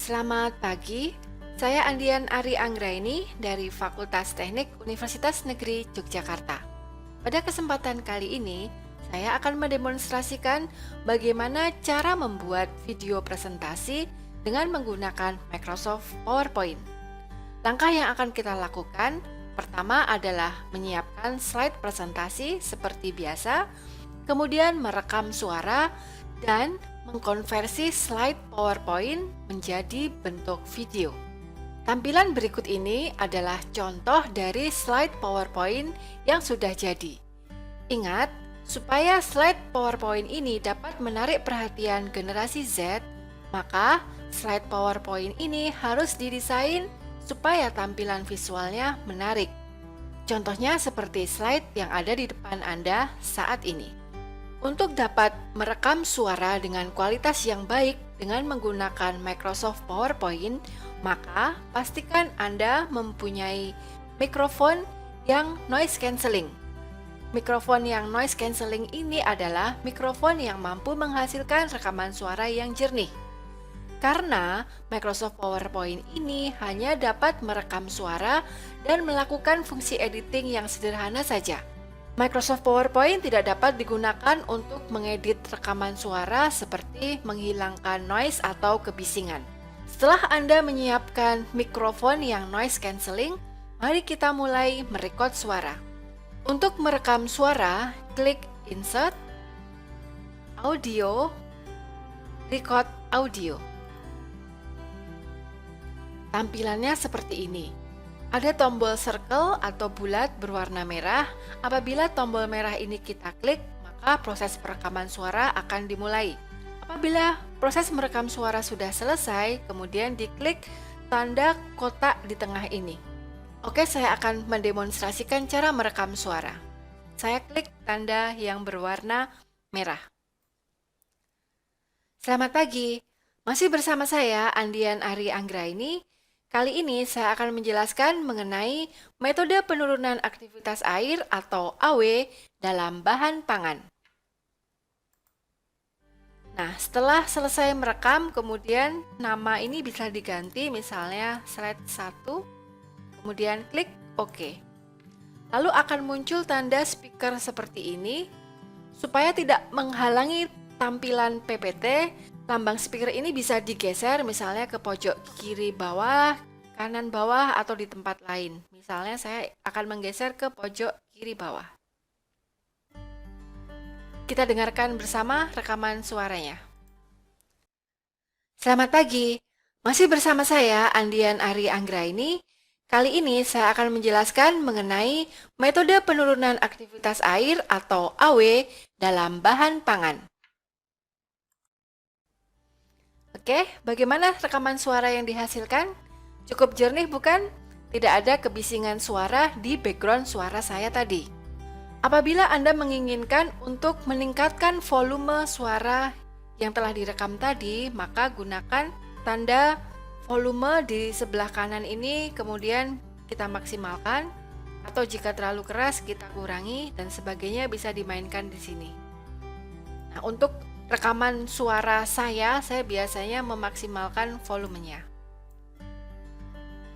Selamat pagi, saya Andian Ari Anggraini dari Fakultas Teknik Universitas Negeri Yogyakarta. Pada kesempatan kali ini, saya akan mendemonstrasikan bagaimana cara membuat video presentasi dengan menggunakan Microsoft PowerPoint. Langkah yang akan kita lakukan, pertama adalah menyiapkan slide presentasi seperti biasa, kemudian merekam suara, dan mengkonversi slide PowerPoint menjadi bentuk video. Tampilan berikut ini adalah contoh dari slide PowerPoint yang sudah jadi. Ingat, supaya slide PowerPoint ini dapat menarik perhatian generasi Z, maka slide PowerPoint ini harus didesain supaya tampilan visualnya menarik. Contohnya seperti slide yang ada di depan Anda saat ini. Untuk dapat merekam suara dengan kualitas yang baik dengan menggunakan Microsoft PowerPoint, maka pastikan Anda mempunyai mikrofon yang noise cancelling. Mikrofon yang noise cancelling ini adalah mikrofon yang mampu menghasilkan rekaman suara yang jernih. Karena Microsoft PowerPoint ini hanya dapat merekam suara dan melakukan fungsi editing yang sederhana saja. Microsoft PowerPoint tidak dapat digunakan untuk mengedit rekaman suara seperti menghilangkan noise atau kebisingan. Setelah Anda menyiapkan mikrofon yang noise cancelling, mari kita mulai merekod suara. Untuk merekam suara, klik Insert, Audio, Record Audio. Tampilannya seperti ini. Ada tombol circle atau bulat berwarna merah. Apabila tombol merah ini kita klik, maka proses perekaman suara akan dimulai. Apabila proses merekam suara sudah selesai, kemudian diklik tanda kotak di tengah ini. Oke, saya akan mendemonstrasikan cara merekam suara. Saya klik tanda yang berwarna merah. Selamat pagi, masih bersama saya Andian Ari Anggraini. Kali ini saya akan menjelaskan mengenai metode penurunan aktivitas air atau AW dalam bahan pangan. Nah, setelah selesai merekam, kemudian nama ini bisa diganti, misalnya slide 1, kemudian klik OK. Lalu akan muncul tanda speaker seperti ini. Supaya tidak menghalangi tampilan PPT, lambang speaker ini bisa digeser misalnya ke pojok kiri bawah, kanan bawah, atau di tempat lain. Misalnya saya akan menggeser ke pojok kiri bawah. Kita dengarkan bersama rekaman suaranya. Selamat pagi, masih bersama saya Andian Ari Anggraini. Kali ini saya akan menjelaskan mengenai metode penurunan aktivitas air atau AW dalam bahan pangan. Oke, bagaimana rekaman suara yang dihasilkan? Cukup jernih bukan? Tidak ada kebisingan suara di background suara saya tadi. Apabila Anda menginginkan untuk meningkatkan volume suara yang telah direkam tadi, maka gunakan tanda volume di sebelah kanan ini, kemudian kita maksimalkan, atau jika terlalu keras kita kurangi, dan sebagainya bisa dimainkan di sini. Nah, untuk rekaman suara saya biasanya memaksimalkan volumenya.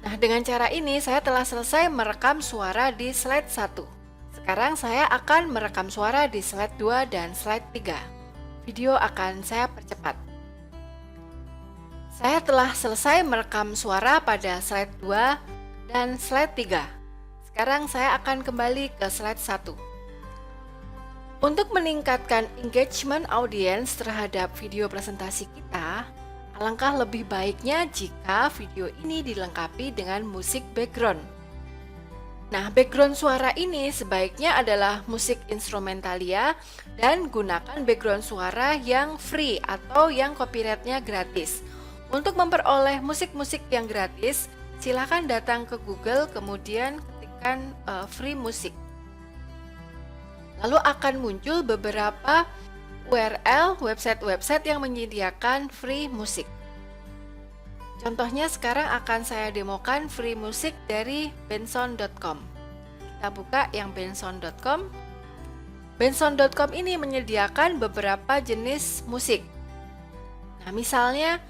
Nah, dengan cara ini saya telah selesai merekam suara di slide 1. Sekarang saya akan merekam suara di slide 2 dan slide 3. Video akan saya percepat. Saya telah selesai merekam suara pada slide 2 dan slide 3. Sekarang saya akan kembali ke slide 1. Untuk meningkatkan engagement audiens terhadap video presentasi kita, alangkah lebih baiknya jika video ini dilengkapi dengan musik background. Nah, background suara ini sebaiknya adalah musik instrumentalia dan gunakan background suara yang free atau yang copyrightnya gratis. Untuk memperoleh musik-musik yang gratis, silakan datang ke Google kemudian ketikkan free music. Lalu akan muncul beberapa URL website-website yang menyediakan free music. Contohnya sekarang akan saya demokan free music dari benson.com. Kita buka yang benson.com. Benson.com ini menyediakan beberapa jenis musik. Nah, misalnya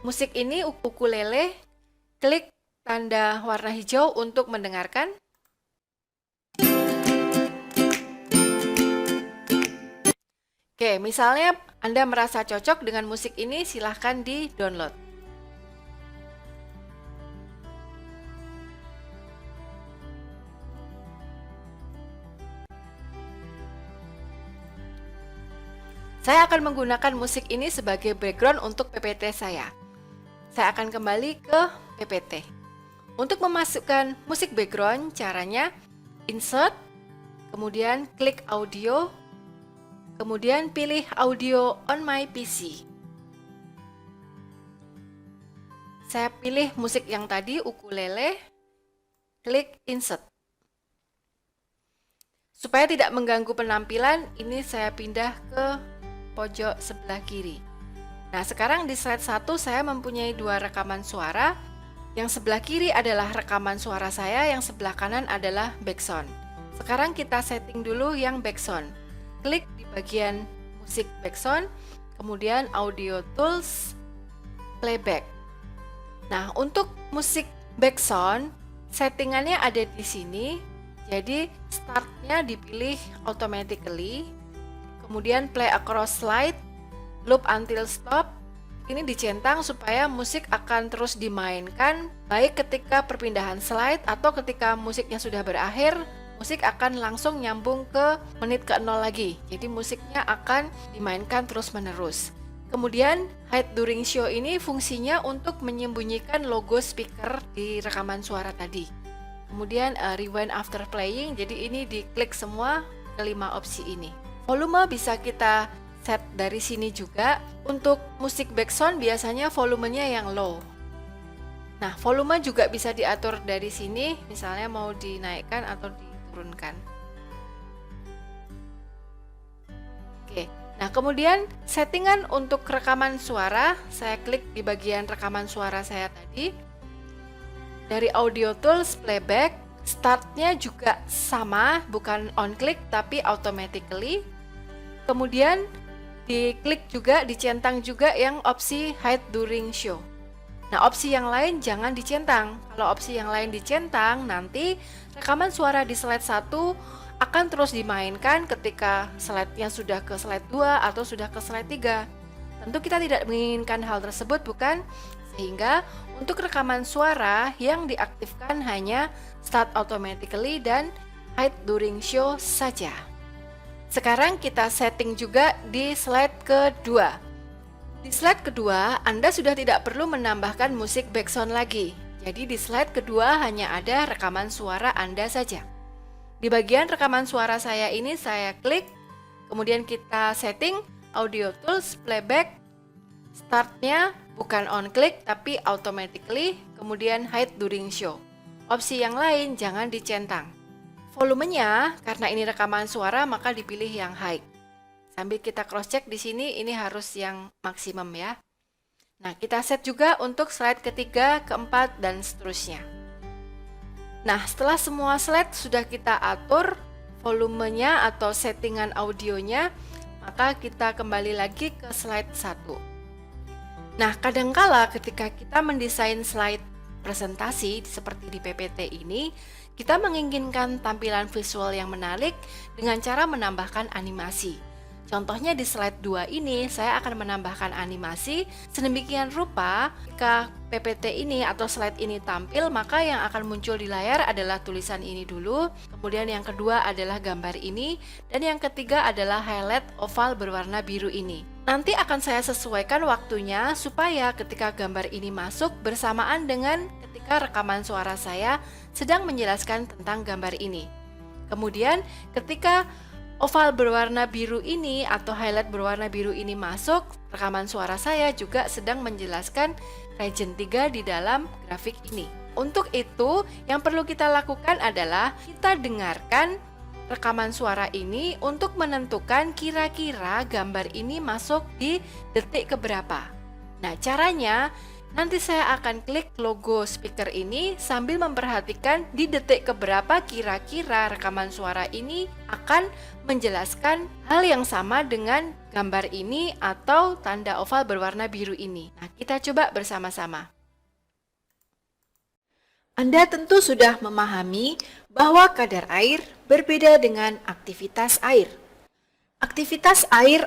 musik ini ukulele, klik tanda warna hijau untuk mendengarkan. Oke, misalnya Anda merasa cocok dengan musik ini, silahkan di-download. Saya akan menggunakan musik ini sebagai background untuk PPT saya. Saya akan kembali ke PPT. Untuk memasukkan musik background, caranya insert, kemudian klik audio, kemudian pilih audio on my PC. Saya pilih musik yang tadi, ukulele, klik insert. Supaya tidak mengganggu penampilan, ini saya pindah ke pojok sebelah kiri. Nah, sekarang di slide 1 saya mempunyai dua rekaman suara. Yang sebelah kiri adalah rekaman suara saya, yang sebelah kanan adalah backsound. Sekarang kita setting dulu yang backsound. Klik di bagian musik backsound, kemudian audio tools, playback. Nah, untuk musik backsound, settingannya ada di sini. Jadi, startnya dipilih automatically. Kemudian play across slide, loop until stop. Ini dicentang supaya musik akan terus dimainkan baik ketika perpindahan slide atau ketika musiknya sudah berakhir, musik akan langsung nyambung ke menit ke-0 lagi. Jadi musiknya akan dimainkan terus-menerus. Kemudian hide during show ini fungsinya untuk menyembunyikan logo speaker di rekaman suara tadi. Kemudian rewind after playing, jadi ini diklik semua kelima opsi ini. Volume bisa kita set dari sini juga. Untuk musik backsound biasanya volumenya yang low. Nah, volume juga bisa diatur dari sini, misalnya mau dinaikkan atau diturunkan. Oke, nah kemudian settingan untuk rekaman suara, saya klik di bagian rekaman suara saya tadi. Dari audio tools playback, startnya juga sama, bukan on click tapi automatically. Kemudian diklik juga, dicentang juga yang opsi hide during show. Nah, opsi yang lain jangan dicentang. Kalau opsi yang lain dicentang, nanti rekaman suara di slide 1 akan terus dimainkan ketika slide-nya sudah ke slide 2 atau sudah ke slide 3. Tentu kita tidak menginginkan hal tersebut, bukan? Sehingga untuk rekaman suara yang diaktifkan hanya start automatically dan hide during show saja. Sekarang kita setting juga di slide kedua. Di slide kedua, Anda sudah tidak perlu menambahkan musik backsound lagi. Jadi di slide kedua hanya ada rekaman suara Anda saja. Di bagian rekaman suara saya ini saya klik, kemudian kita setting audio tools playback. Startnya bukan on click tapi automatically, kemudian hide during show. Opsi yang lain jangan dicentang. Volumenya, karena ini rekaman suara, maka dipilih yang high. Sambil kita cross check di sini, ini harus yang maksimum ya. Nah, kita set juga untuk slide ketiga, keempat, dan seterusnya. Nah, setelah semua slide sudah kita atur volumenya atau settingan audionya, maka kita kembali lagi ke slide 1. Nah, kadangkala ketika kita mendesain slide presentasi seperti di PPT ini, kita menginginkan tampilan visual yang menarik dengan cara menambahkan animasi. Contohnya di slide 2 ini, saya akan menambahkan animasi sedemikian rupa jika PPT ini atau slide ini tampil, maka yang akan muncul di layar adalah tulisan ini dulu, kemudian yang kedua adalah gambar ini, dan yang ketiga adalah highlight oval berwarna biru ini. Nanti akan saya sesuaikan waktunya supaya ketika gambar ini masuk bersamaan dengan ketika rekaman suara saya sedang menjelaskan tentang gambar ini. Kemudian ketika oval berwarna biru ini atau highlight berwarna biru ini masuk, rekaman suara saya juga sedang menjelaskan region 3 di dalam grafik ini. Untuk itu, yang perlu kita lakukan adalah kita dengarkan rekaman suara ini untuk menentukan kira-kira gambar ini masuk di detik keberapa. Nah, caranya nanti saya akan klik logo speaker ini sambil memperhatikan di detik keberapa kira-kira rekaman suara ini akan menjelaskan hal yang sama dengan gambar ini atau tanda oval berwarna biru ini. Nah, kita coba bersama-sama. Anda tentu sudah memahami bahwa kadar air berbeda dengan aktivitas air. Aktivitas air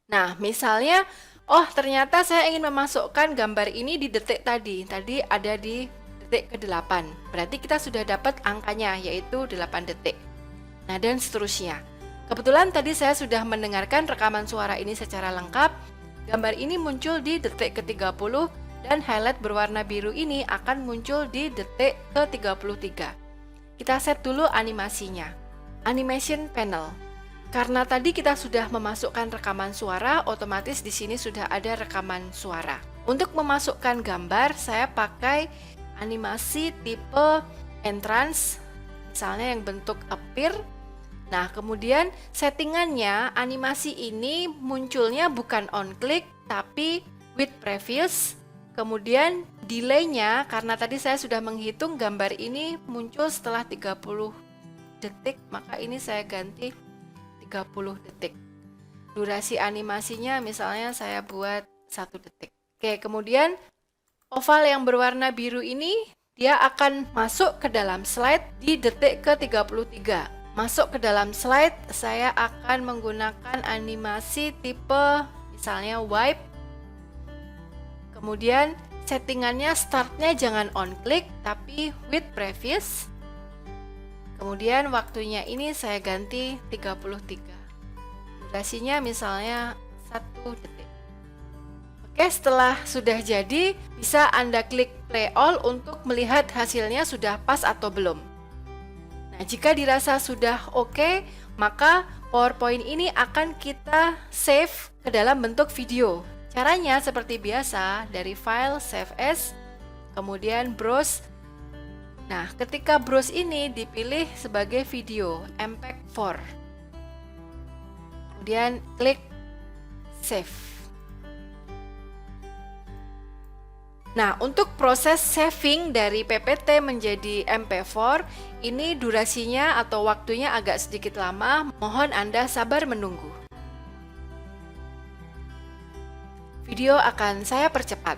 Nah, misalnya, oh ternyata saya ingin memasukkan gambar ini di detik tadi. Tadi ada di detik ke-8. Berarti kita sudah dapat angkanya, yaitu 8 detik. Nah, dan seterusnya. Kebetulan tadi saya sudah mendengarkan rekaman suara ini secara lengkap. Gambar ini muncul di detik ke-30 dan highlight berwarna biru ini akan muncul di detik ke-33. Kita set dulu animasinya. Animation panel. Karena tadi kita sudah memasukkan rekaman suara, otomatis di sini sudah ada rekaman suara. Untuk memasukkan gambar, saya pakai animasi tipe entrance, misalnya yang bentuk appear. Nah, kemudian settingannya animasi ini munculnya bukan on click, tapi with previous. Kemudian delay-nya, karena tadi saya sudah menghitung gambar ini muncul setelah 30 detik, maka ini saya ganti 30 detik. Durasi animasinya misalnya saya buat 1 detik. Oke, kemudian oval yang berwarna biru ini dia akan masuk ke dalam slide di detik ke-33. Masuk ke dalam slide, saya akan menggunakan animasi tipe misalnya wipe. Kemudian settingannya startnya jangan on click tapi with previous. Kemudian waktunya ini saya ganti 33. Durasinya misalnya 1 detik. Oke, setelah sudah jadi, bisa Anda klik play all untuk melihat hasilnya sudah pas atau belum. Nah, jika dirasa sudah oke, maka PowerPoint ini akan kita save ke dalam bentuk video. Caranya seperti biasa, dari file save as, kemudian browse. Nah, ketika browse ini dipilih sebagai video MPEG-4. Kemudian klik save. Nah, untuk proses saving dari PPT menjadi MP4, ini durasinya atau waktunya agak sedikit lama. Mohon Anda sabar menunggu. Video akan saya percepat.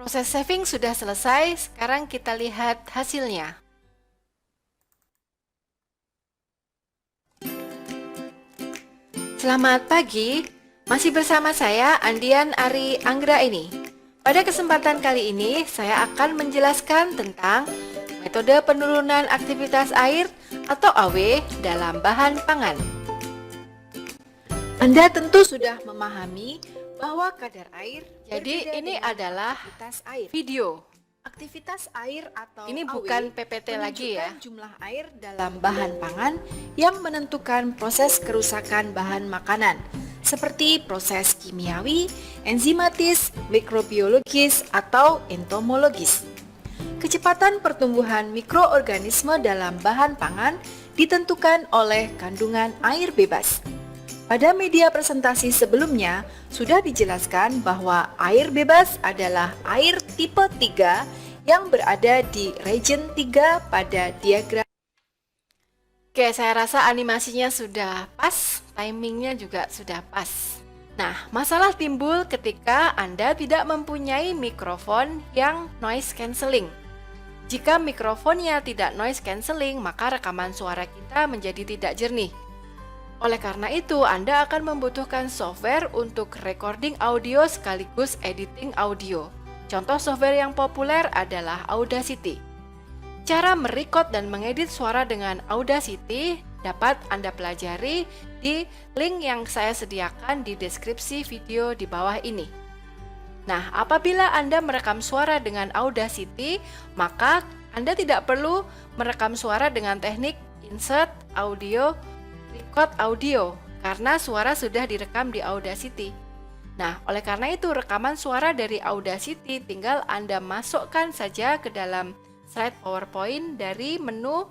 Proses saving sudah selesai, sekarang kita lihat hasilnya. Selamat pagi, masih bersama saya Andian Ari Anggraini. Pada kesempatan kali ini, saya akan menjelaskan tentang metode penurunan aktivitas air atau AW dalam bahan pangan. Anda tentu sudah memahami bahwa kadar air. Jadi ini adalah video. Aktivitas air atau ini bukan PPT lagi ya. Jumlah air dalam bahan pangan yang menentukan proses kerusakan bahan makanan seperti proses kimiawi, enzimatis, mikrobiologis atau entomologis. Kecepatan pertumbuhan mikroorganisme dalam bahan pangan ditentukan oleh kandungan air bebas. Pada media presentasi sebelumnya, sudah dijelaskan bahwa air bebas adalah air tipe 3 yang berada di region 3 pada diagram. Oke, saya rasa animasinya sudah pas, timingnya juga sudah pas. Nah, masalah timbul ketika Anda tidak mempunyai mikrofon yang noise cancelling. Jika mikrofonnya tidak noise cancelling, maka rekaman suara kita menjadi tidak jernih. Oleh karena itu, Anda akan membutuhkan software untuk recording audio sekaligus editing audio. Contoh software yang populer adalah Audacity. Cara merecord dan mengedit suara dengan Audacity dapat Anda pelajari di link yang saya sediakan di deskripsi video di bawah ini. Nah, apabila Anda merekam suara dengan Audacity, maka Anda tidak perlu merekam suara dengan teknik insert audio, record audio, karena suara sudah direkam di Audacity. Nah, oleh karena itu rekaman suara dari Audacity tinggal Anda masukkan saja ke dalam slide PowerPoint dari menu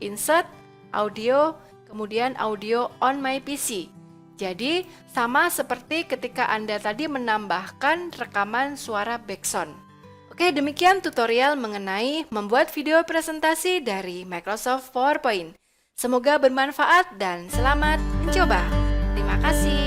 Insert, Audio, kemudian Audio on my PC. Jadi, sama seperti ketika Anda tadi menambahkan rekaman suara background. Oke, demikian tutorial mengenai membuat video presentasi dari Microsoft PowerPoint. Semoga bermanfaat dan selamat mencoba. Terima kasih.